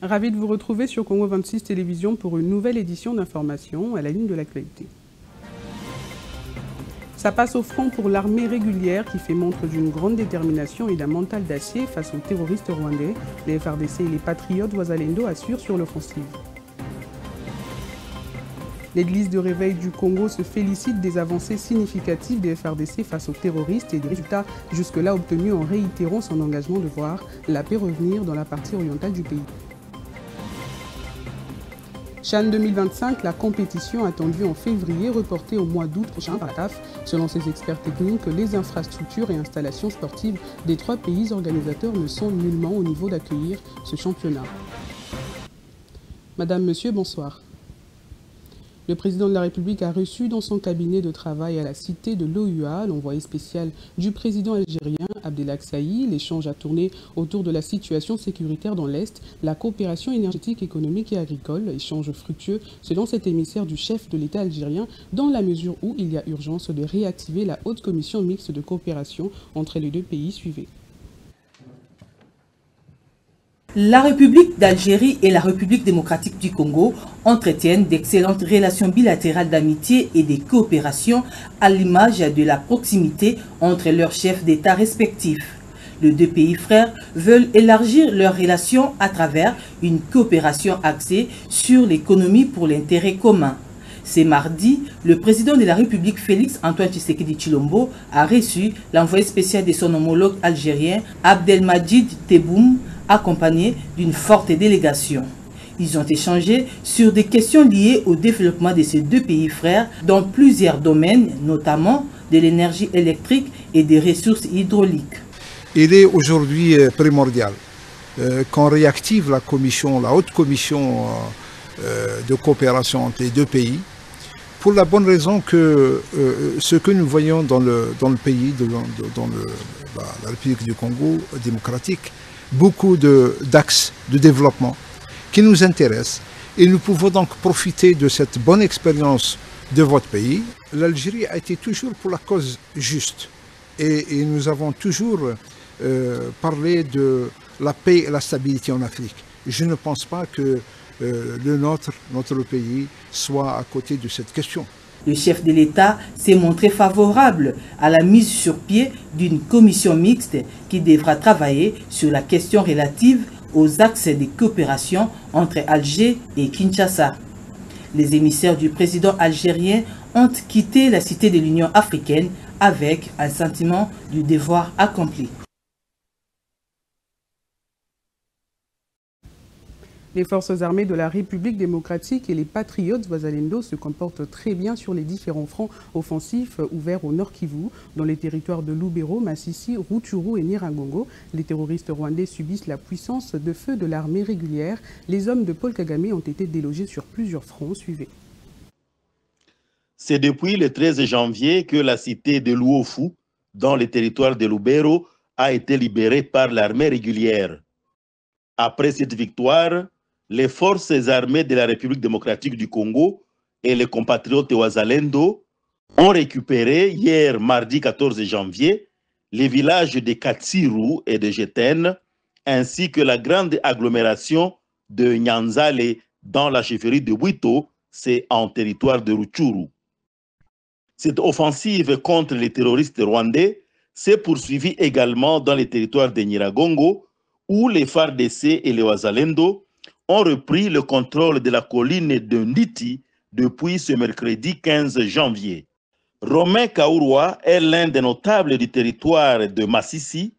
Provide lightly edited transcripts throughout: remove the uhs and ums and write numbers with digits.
Ravi de vous retrouver sur Congo 26 Télévision pour une nouvelle édition d'information à la ligne de l'actualité. Ça passe au front pour l'armée régulière qui fait montre d'une grande détermination et d'un mental d'acier face aux terroristes rwandais. Les FARDC et les patriotes Wazalendo assurent sur l'offensive. L'Église de réveil du Congo se félicite des avancées significatives des FARDC face aux terroristes et des résultats jusque-là obtenus en réitérant son engagement de voir la paix revenir dans la partie orientale du pays. CHAN 2025, la compétition attendue en février, reportée au mois d'août prochain par la CAF. Selon ses experts techniques, les infrastructures et installations sportives des 3 pays organisateurs ne sont nullement au niveau d'accueillir ce championnat. Madame, Monsieur, bonsoir. Le président de la République a reçu dans son cabinet de travail à la cité de l'OUA l'envoyé spécial du président algérien Abdelak Saïd. L'échange a tourné autour de la situation sécuritaire dans l'Est, la coopération énergétique, économique et agricole. Échange fructueux selon cet émissaire du chef de l'État algérien, dans la mesure où il y a urgence de réactiver la haute commission mixte de coopération entre les 2 pays. Suivez. La République d'Algérie et la République démocratique du Congo entretiennent d'excellentes relations bilatérales d'amitié et de coopération à l'image de la proximité entre leurs chefs d'État respectifs. Les 2 pays frères veulent élargir leurs relations à travers une coopération axée sur l'économie pour l'intérêt commun. Ce mardi, le président de la République Félix Antoine Tshisekedi Tshilombo a reçu l'envoyé spécial de son homologue algérien Abdelmadjid Tebboune, accompagné d'une forte délégation. Ils ont échangé sur des questions liées au développement de ces 2 pays frères dans plusieurs domaines, notamment de l'énergie électrique et des ressources hydrauliques. Il est aujourd'hui primordial qu'on réactive la haute commission de coopération entre les 2 pays, pour la bonne raison que ce que nous voyons dans le pays, dans la République du Congo démocratique, beaucoup d'axes de développement qui nous intéressent et nous pouvons donc profiter de cette bonne expérience de votre pays. L'Algérie a été toujours pour la cause juste et nous avons toujours parlé de la paix et la stabilité en Afrique. Je ne pense pas que notre pays soit à côté de cette question. Le chef de l'État s'est montré favorable à la mise sur pied d'une commission mixte qui devra travailler sur la question relative aux axes de coopération entre Alger et Kinshasa. Les émissaires du président algérien ont quitté la cité de l'Union africaine avec un sentiment du devoir accompli. Les forces armées de la République démocratique et les patriotes Wazalendo se comportent très bien sur les différents fronts offensifs ouverts au Nord Kivu, dans les territoires de Lubero, Massissi, Rutshuru et Nyiragongo. Les terroristes rwandais subissent la puissance de feu de l'armée régulière. Les hommes de Paul Kagame ont été délogés sur plusieurs fronts. Suivez. C'est depuis le 13 janvier que la cité de Luofu, dans les territoires de Lubero, a été libérée par l'armée régulière. Après cette victoire, les forces armées de la République démocratique du Congo et les compatriotes Wazalendo ont récupéré hier, mardi 14 janvier, les villages de Katsiru et de Jetene, ainsi que la grande agglomération de Nyanzale dans la chefferie de Bwito, c'est en territoire de Rutshuru. Cette offensive contre les terroristes rwandais s'est poursuivie également dans les territoires de Nyiragongo, où les FARDC et les Wazalendo ont repris le contrôle de la colline de Nditi depuis ce mercredi 15 janvier. Romain Kaourwa est l'un des notables du territoire de Massissi.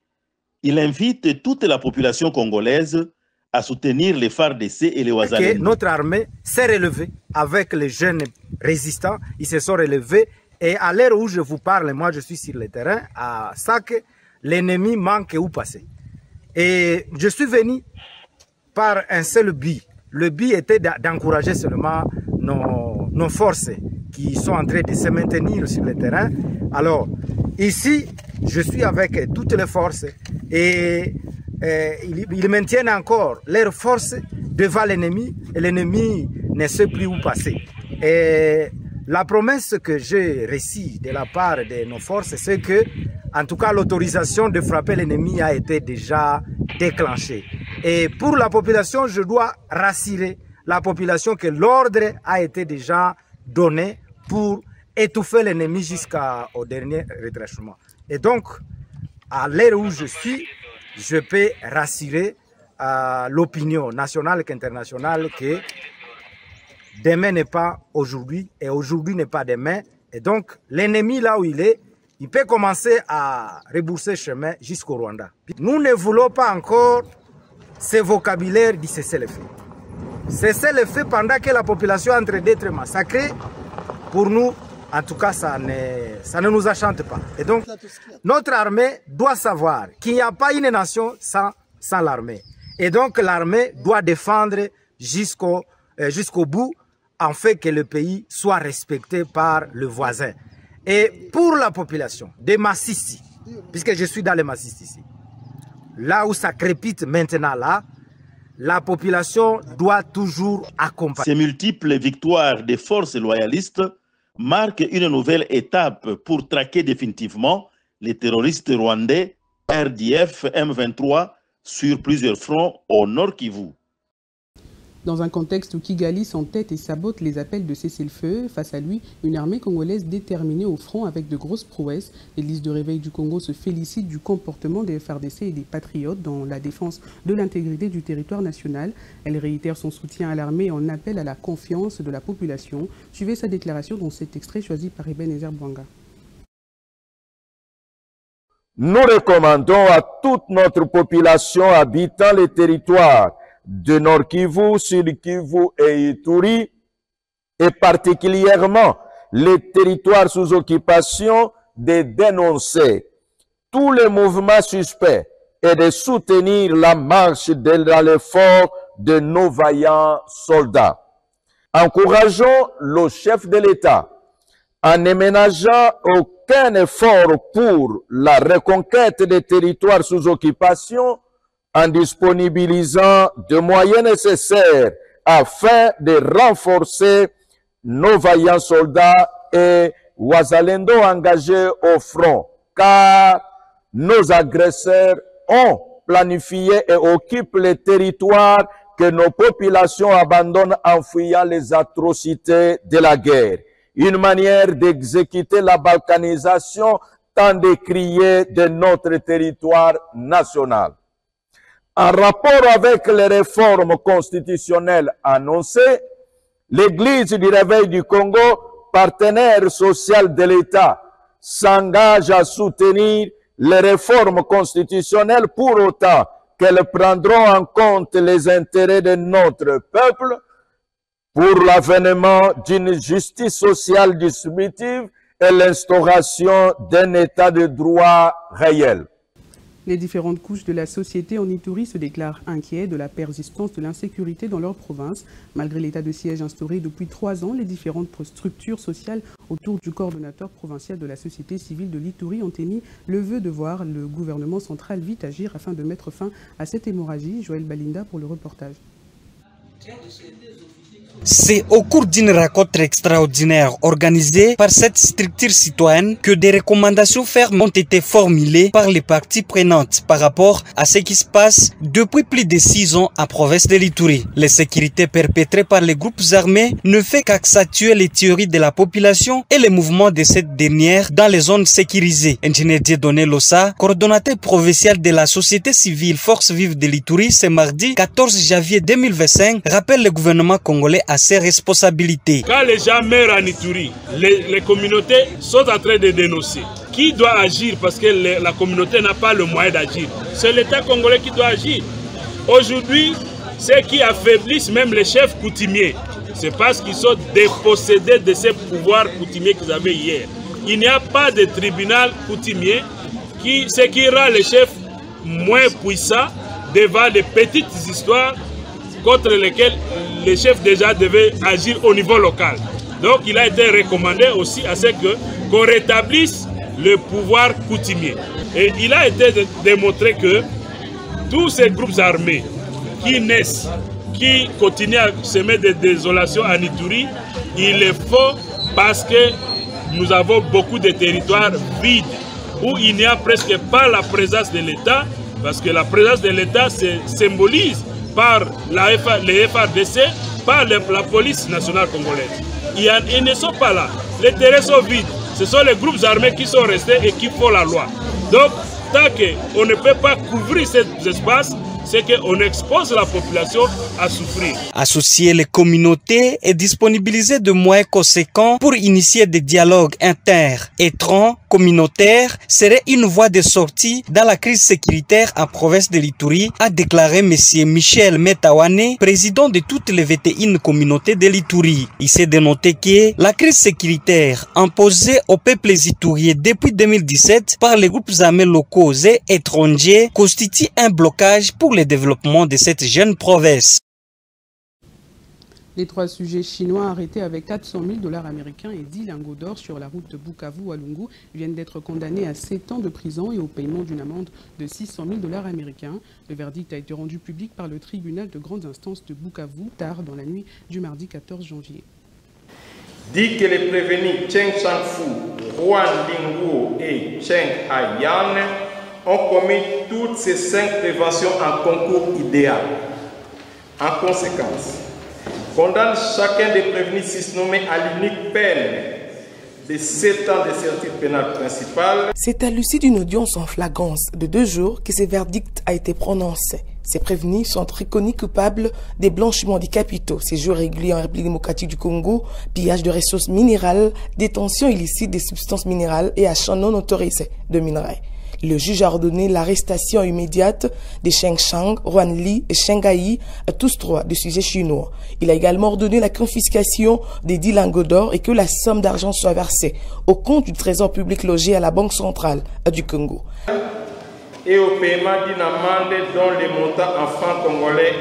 Il invite toute la population congolaise à soutenir les FARDC et les Wazalendo. Notre armée s'est relevée avec les jeunes résistants. Ils se sont relevés et à l'heure où je vous parle, moi je suis sur le terrain à Sake, l'ennemi manque où passer. Et je suis venu par un seul but. Le but était d'encourager seulement nos forces qui sont en train de se maintenir sur le terrain. Alors, ici, je suis avec toutes les forces et ils maintiennent encore leurs forces devant l'ennemi et l'ennemi ne sait plus où passer. Et la promesse que j'ai reçue de la part de nos forces, c'est que, en tout cas, l'autorisation de frapper l'ennemi a été déjà déclenchée. Et pour la population, je dois rassurer la population que l'ordre a été déjà donné pour étouffer l'ennemi jusqu'au dernier retranchement. Et donc, à l'heure où je suis, je peux rassurer l'opinion nationale qu'internationale que demain n'est pas aujourd'hui et aujourd'hui n'est pas demain. Et donc, l'ennemi là où il peut commencer à rebourser chemin jusqu'au Rwanda. Nous ne voulons pas encore ce vocabulaire du cessez-le-feu. Cessez-le-feu pendant que la population est en train d'être massacrée, pour nous, en tout cas, ça ne nous enchante pas. Et donc, notre armée doit savoir qu'il n'y a pas une nation sans l'armée. Et donc, l'armée doit défendre jusqu'au bout, en fait que le pays soit respecté par le voisin. Et pour la population de Massissi, puisque je suis dans les Massissi ici, là où ça crépite maintenant là, la population doit toujours accompagner. Ces multiples victoires des forces loyalistes marquent une nouvelle étape pour traquer définitivement les terroristes rwandais RDF M23 sur plusieurs fronts au Nord Kivu. Dans un contexte où Kigali s'entête et sabote les appels de cessez-le-feu, face à lui, une armée congolaise déterminée au front avec de grosses prouesses. L'Église de réveil du Congo se félicite du comportement des FARDC et des patriotes dans la défense de l'intégrité du territoire national. Elle réitère son soutien à l'armée et en appelle à la confiance de la population. Suivez sa déclaration dans cet extrait choisi par Ebenezer Bwanga. Nous recommandons à toute notre population habitant les territoires de Nord Kivu, Sud Kivu et Ituri, et particulièrement les territoires sous occupation, de dénoncer tous les mouvements suspects et de soutenir la marche dans l'effort de nos vaillants soldats. Encourageons le chef de l'État en ne ménageant aucun effort pour la reconquête des territoires sous occupation, en disponibilisant des moyens nécessaires afin de renforcer nos vaillants soldats et Wazalendo engagés au front, car nos agresseurs ont planifié et occupent les territoires que nos populations abandonnent en fuyant les atrocités de la guerre. Une manière d'exécuter la balkanisation tant décriée de notre territoire national. En rapport avec les réformes constitutionnelles annoncées, l'Église du Réveil du Congo, partenaire social de l'État, s'engage à soutenir les réformes constitutionnelles pour autant qu'elles prendront en compte les intérêts de notre peuple pour l'avènement d'une justice sociale distributive et l'instauration d'un état de droit réel. Les différentes couches de la société en Ituri se déclarent inquiets de la persistance de l'insécurité dans leur province. Malgré l'état de siège instauré depuis 3 ans, les différentes structures sociales autour du coordonnateur provincial de la société civile de l'Ituri ont émis le vœu de voir le gouvernement central vite agir afin de mettre fin à cette hémorragie. Joël Balinda pour le reportage. C'est au cours d'une rencontre extraordinaire organisée par cette structure citoyenne que des recommandations fermes ont été formulées par les parties prenantes par rapport à ce qui se passe depuis plus de 6 ans en province de l'Ituri. Les sécurités perpétrées par les groupes armés ne fait qu'accentuer les théories de la population et les mouvements de cette dernière dans les zones sécurisées. Ingénieur Dieudonné Lossa, coordonnateur provincial de la société civile Force Vive de l'Ituri, ce mardi 14 janvier 2025, rappelle le gouvernement congolais à ses responsabilités. Quand les gens meurent en Ituri, les communautés sont en train de dénoncer. Qui doit agir parce que la communauté n'a pas le moyen d'agir? C'est l'État congolais qui doit agir. Aujourd'hui, ceux qui affaiblissent même les chefs coutumiers, c'est parce qu'ils sont dépossédés de ces pouvoirs coutumiers qu'ils avaient hier. Il n'y a pas de tribunal coutumier ce qui rend les chefs moins puissants devant les petites histoires contre lesquelles les chefs déjà devaient agir au niveau local. Donc il a été recommandé aussi à ce qu'on rétablisse le pouvoir coutumier. Et il a été démontré que tous ces groupes armés qui naissent, qui continuent à semer des désolations en Ituri, il le faut parce que nous avons beaucoup de territoires vides où il n'y a presque pas la présence de l'État Parce que la présence de l'État se symbolise par les FARDC, par la police nationale congolaise. Ils ne sont pas là. Les terrains sont vides. Ce sont les groupes armés qui sont restés et qui font la loi. Donc, tant qu'on ne peut pas couvrir ces espaces, c'est qu'on expose la population à souffrir. Associer les communautés et disponibiliser de moyens conséquents pour initier des dialogues inter-étrans communautaires serait une voie de sortie dans la crise sécuritaire en province de l'Ituri, a déclaré M. Michel Metawane, président de toutes les 21 communautés de l'Ituri. Il s'est dénoté que la crise sécuritaire imposée aux peuples ituriens depuis 2017 par les groupes armés locaux et étrangers constitue un blocage pour le développement de cette jeune province. Les 3 sujets chinois arrêtés avec 400 000 $ américains et 10 lingots d'or sur la route de Bukavu à Lungu viennent d'être condamnés à 7 ans de prison et au paiement d'une amende de 600 000 $ américains. Le verdict a été rendu public par le tribunal de grande instance de Bukavu tard dans la nuit du mardi 14 janvier. Dit que les prévenus Cheng Changfu, Juan Linguo et Cheng Haiyan ont commis toutes ces 5 préventions en concours idéal. En conséquence, condamne chacun des prévenus susnommés à l'unique peine de 7 ans de servitude pénale principale. C'est à l'issue d'une audience en flagrance de 2 jours que ce verdict a été prononcé. Ces prévenus sont reconnus coupables des blanchiments des capitaux, séjour régulier en République démocratique du Congo, pillage de ressources minérales, détention illicite des substances minérales et achat non autorisé de minerais. Le juge a ordonné l'arrestation immédiate de Cheng Chang, Ruan Li et Cheng Hai, tous 3 de sujets chinois. Il a également ordonné la confiscation des 10 lingots d'or et que la somme d'argent soit versée au compte du trésor public logé à la Banque centrale du Congo. Et au paiement d'une amende dont le montant en francs congolais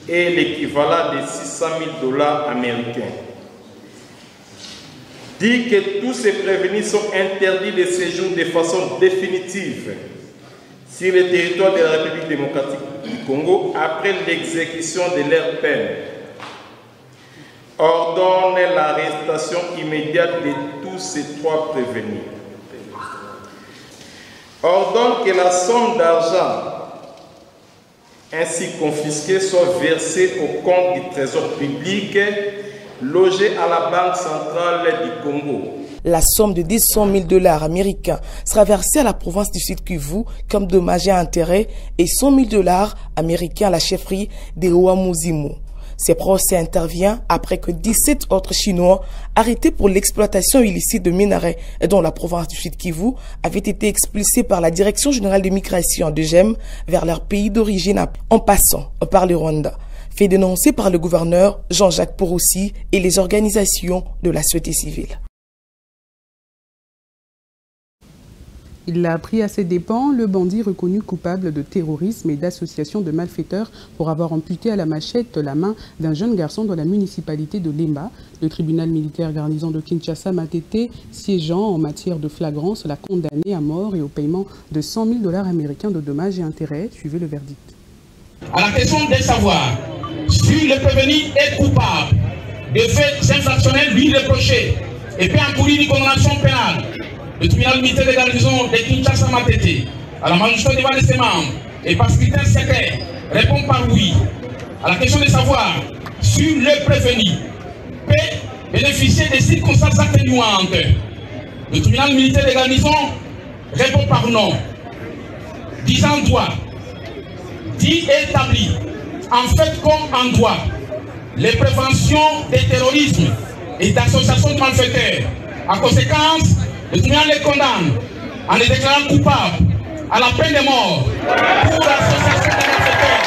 est l'équivalent de 600 000 $ américains. Dit que tous ces prévenus sont interdits de séjour de façon définitive sur le territoire de la République démocratique du Congo après l'exécution de leur peine. Ordonne l'arrestation immédiate de tous ces 3 prévenus. Ordonne que la somme d'argent ainsi confisquée soit versée au compte du trésor public logé à la Banque centrale du Congo. La somme de 100 000 $ américains sera versée à la province du Sud-Kivu comme dommage à intérêt et 100 000 $ américains à la chefferie de Ouamuzimu. Ce procès intervient après que 17 autres Chinois arrêtés pour l'exploitation illicite de minerais dans la province du Sud-Kivu avaient été expulsés par la Direction générale des migrations de GEM vers leur pays d'origine en passant par le Rwanda. Fait dénoncer par le gouverneur Jean-Jacques Poroussi et les organisations de la société civile. Il l'a appris à ses dépens, le bandit reconnu coupable de terrorisme et d'association de malfaiteurs pour avoir amputé à la machette la main d'un jeune garçon dans la municipalité de Lemba. Le tribunal militaire garnison de Kinshasa Matete, siégeant en matière de flagrance, l'a condamné à mort et au paiement de 100 000 $ américains de dommages et intérêts. Suivez le verdict. À la question de savoir si le prévenu est coupable de faits infractionnels lui reprochés et peut encourir une condamnation pénale, le tribunal militaire de garnison de Kinshasa Matete, à la majorité devant de ses membres et par scrutin secret, répond par oui. À la question de savoir si le prévenu peut bénéficier des circonstances atténuantes, le tribunal militaire de garnison répond par non. Disant droit, dit établi, en fait comme en droit, les préventions des terrorismes et d'associations de malfaiteurs. En conséquence, le tribunal les condamne en les déclarant coupables à la peine de mort pour l'association de malfaiteurs,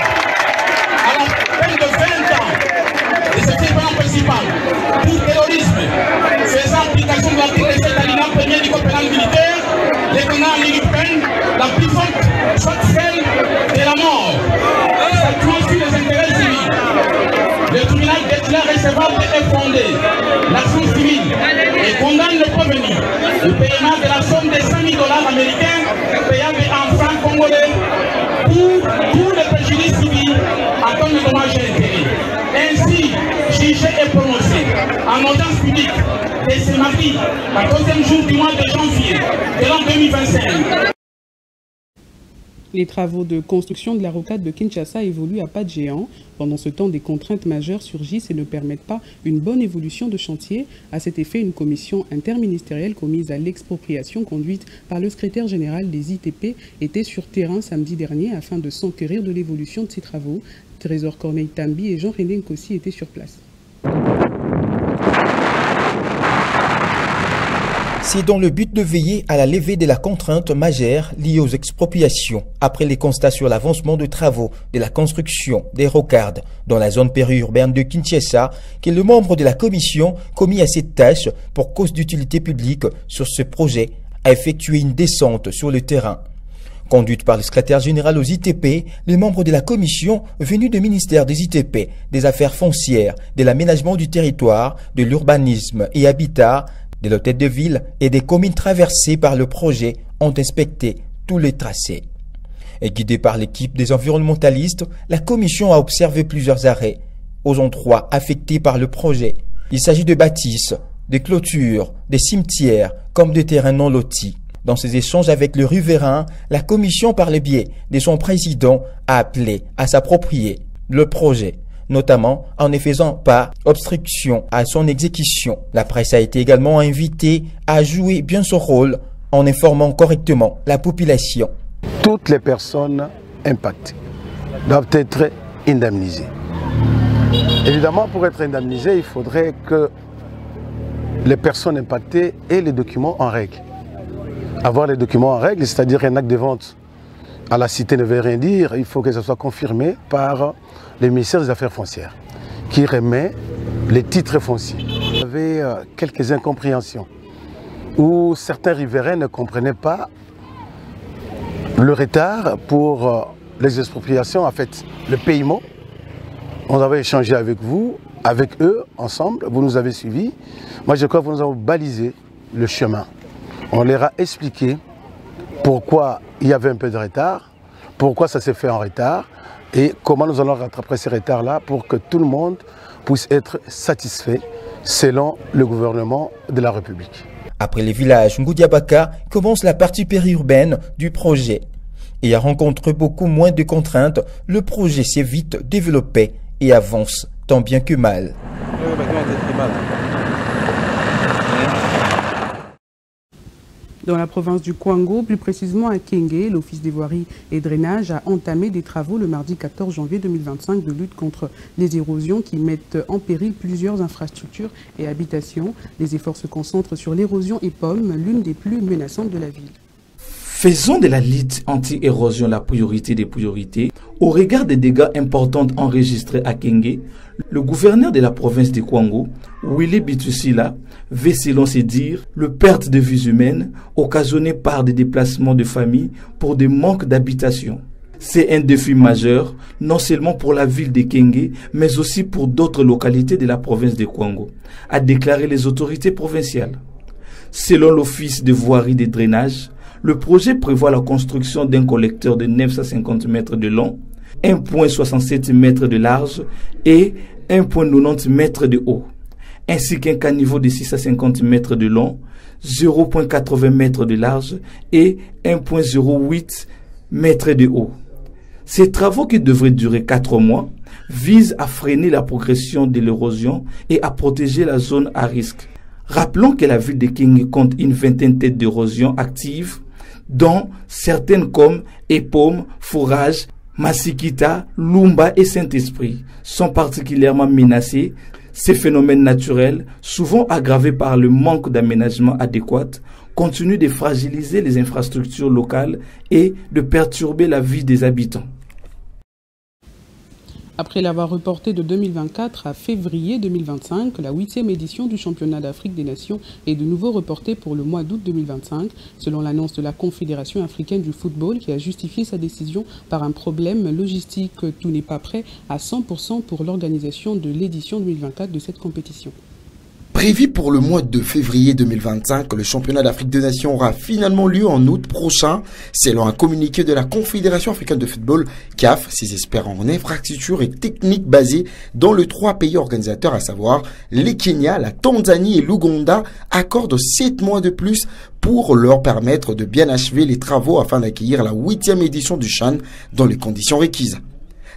à la peine de 20 ans de ce tribunal principal pour terrorisme, faisant application de l'article 7 alinéa 1er du code pénal militaire, les condamnant à une peine la plus forte, soit celle de la mort. S'appuyant sur les intérêts civils, le tribunal déclare recevable et fondé l'action civile et condamne le prévenu au paiement de la somme de 100 000 $ américains payable en francs congolais pour tous les préjudices civils en tant que dommages et intérêts. Ainsi, jugé et prononcé en audience publique de ce mardi, 14e jour du mois de janvier de l'an 2025. Les travaux de construction de la rocade de Kinshasa évoluent à pas de géant. Pendant ce temps, des contraintes majeures surgissent et ne permettent pas une bonne évolution de chantier. À cet effet, une commission interministérielle commise à l'expropriation conduite par le secrétaire général des ITP était sur terrain samedi dernier afin de s'enquérir de l'évolution de ces travaux. Trésor Corneille Tambi et Jean-René Nkossi étaient sur place. C'est dans le but de veiller à la levée de la contrainte majeure liée aux expropriations, après les constats sur l'avancement de travaux de la construction des rocardes dans la zone périurbaine de Kinshasa, que le membre de la commission commis à cette tâche pour cause d'utilité publique sur ce projet a effectué une descente sur le terrain. Conduite par le secrétaire général aux ITP, les membres de la commission venus du ministère des ITP, des Affaires foncières, de l'aménagement du territoire, de l'urbanisme et habitat, de l'hôtel de ville et des communes traversées par le projet ont inspecté tous les tracés. Et guidée par l'équipe des environnementalistes, la commission a observé plusieurs arrêts aux endroits affectés par le projet. Il s'agit de bâtisses, de clôtures, des cimetières comme de terrains non lotis. Dans ses échanges avec le riverain, la commission, par le biais de son président, a appelé à s'approprier le projet, notamment en ne faisant pas obstruction à son exécution. La presse a été également invitée à jouer bien son rôle en informant correctement la population. Toutes les personnes impactées doivent être indemnisées. Évidemment, pour être indemnisées, il faudrait que les personnes impactées aient les documents en règle. Avoir les documents en règle, c'est-à-dire un acte de vente à la cité ne veut rien dire, il faut que ce soit confirmé par le ministère des Affaires foncières, qui remet les titres fonciers. Il y avait quelques incompréhensions, où certains riverains ne comprenaient pas le retard pour les expropriations, en fait, le paiement. On avait échangé avec vous, avec eux, ensemble, vous nous avez suivis. Moi, je crois que vous nous avez balisé le chemin. On leur a expliqué pourquoi il y avait un peu de retard, pourquoi ça s'est fait en retard et comment nous allons rattraper ces retards-là pour que tout le monde puisse être satisfait selon le gouvernement de la République. Après les villages Ngoudiabaka commence la partie périurbaine du projet. Et à rencontrer beaucoup moins de contraintes, le projet s'est vite développé et avance tant bien que mal. Dans la province du Kwango, plus précisément à Kenge, l'Office des voiries et drainage a entamé des travaux le mardi 14 janvier 2025 de lutte contre les érosions qui mettent en péril plusieurs infrastructures et habitations. Les efforts se concentrent sur l'érosion et pommes, l'une des plus menaçantes de la ville. Faisons de la lutte anti-érosion la priorité des priorités. Au regard des dégâts importants enregistrés à Kenge, le gouverneur de la province du Kwango, Willy Bitusila, veut, selon ses dires, le perte de vies humaines occasionnées par des déplacements de familles pour des manques d'habitation. C'est un défi majeur, non seulement pour la ville de Kenge, mais aussi pour d'autres localités de la province du Kwango, a déclaré les autorités provinciales. Selon l'Office de voirie et drainage, le projet prévoit la construction d'un collecteur de 950 mètres de long, 1,67 mètres de large et 1,90 mètres de haut, ainsi qu'un caniveau de 650 mètres de long, 0,80 mètres de large et 1,08 mètres de haut. Ces travaux, qui devraient durer 4 mois, visent à freiner la progression de l'érosion et à protéger la zone à risque. Rappelons que la ville de Kenge compte une vingtaine de têtes d'érosion actives, dont certaines comme Epom, Fourrage, Masikita, Lumba et Saint-Esprit sont particulièrement menacées. Ces phénomènes naturels, souvent aggravés par le manque d'aménagement adéquat, continuent de fragiliser les infrastructures locales et de perturber la vie des habitants. Après l'avoir reporté de 2024 à février 2025, la 8e édition du championnat d'Afrique des Nations est de nouveau reportée pour le mois d'août 2025, selon l'annonce de la Confédération africaine du football qui a justifié sa décision par un problème logistique. Tout n'est pas prêt à 100% pour l'organisation de l'édition 2024 de cette compétition. Prévu pour le mois de février 2025, le championnat d'Afrique des Nations aura finalement lieu en août prochain. Selon un communiqué de la Confédération africaine de football, CAF, ses experts en infrastructure et techniques basés dans les 3 pays organisateurs, à savoir les Kenya, la Tanzanie et l'Ouganda, accordent 7 mois de plus pour leur permettre de bien achever les travaux afin d'accueillir la 8e édition du CHAN dans les conditions requises.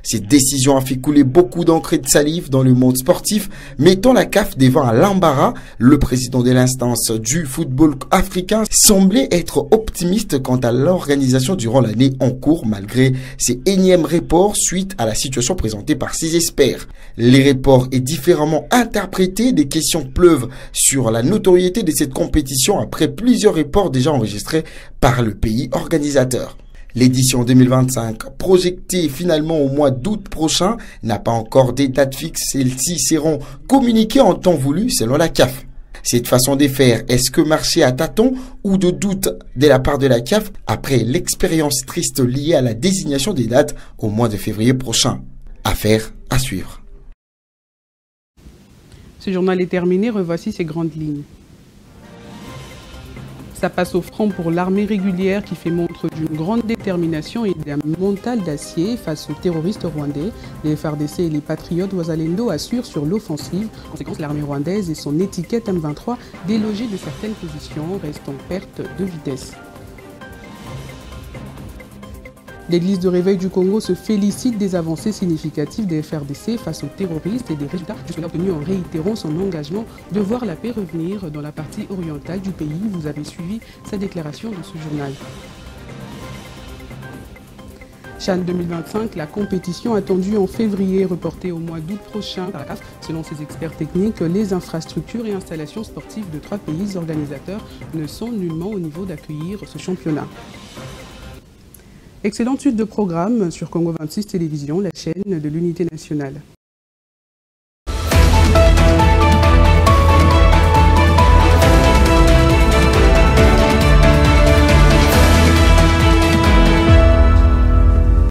Cette décision a fait couler beaucoup d'encre et de salive dans le monde sportif, mettant la CAF devant l'embarras. Le président de l'instance du football africain semblait être optimiste quant à l'organisation durant l'année en cours, malgré ces énièmes reports suite à la situation présentée par ses experts. Les reports est différemment interprétés, des questions pleuvent sur la notoriété de cette compétition après plusieurs reports déjà enregistrés par le pays organisateur. L'édition 2025, projetée finalement au mois d'août prochain, n'a pas encore des dates fixes. Celles-ci seront communiquées en temps voulu selon la CAF. Cette façon de faire, est-ce que marcher à tâtons ou de doute de la part de la CAF après l'expérience triste liée à la désignation des dates au mois de février prochain? Affaire à suivre. Ce journal est terminé, revoici ses grandes lignes. Ça passe au front pour l'armée régulière qui fait montre d'une grande détermination et d'un mental d'acier face aux terroristes rwandais. Les FARDC et les patriotes Wazalendo assurent sur l'offensive. En conséquence, l'armée rwandaise et son étiquette M23 délogée de certaines positions restent en perte de vitesse. L'Église de réveil du Congo se félicite des avancées significatives des FARDC face aux terroristes et des résultats jusque-là obtenus en réitérant son engagement de voir la paix revenir dans la partie orientale du pays. Vous avez suivi sa déclaration dans ce journal. CHAN 2025, la compétition attendue en février, reportée au mois d'août prochain par la CAF. Selon ses experts techniques, les infrastructures et installations sportives de 3 pays organisateurs ne sont nullement au niveau d'accueillir ce championnat. Excellente suite de programmes sur Congo 26 Télévision, la chaîne de l'unité nationale.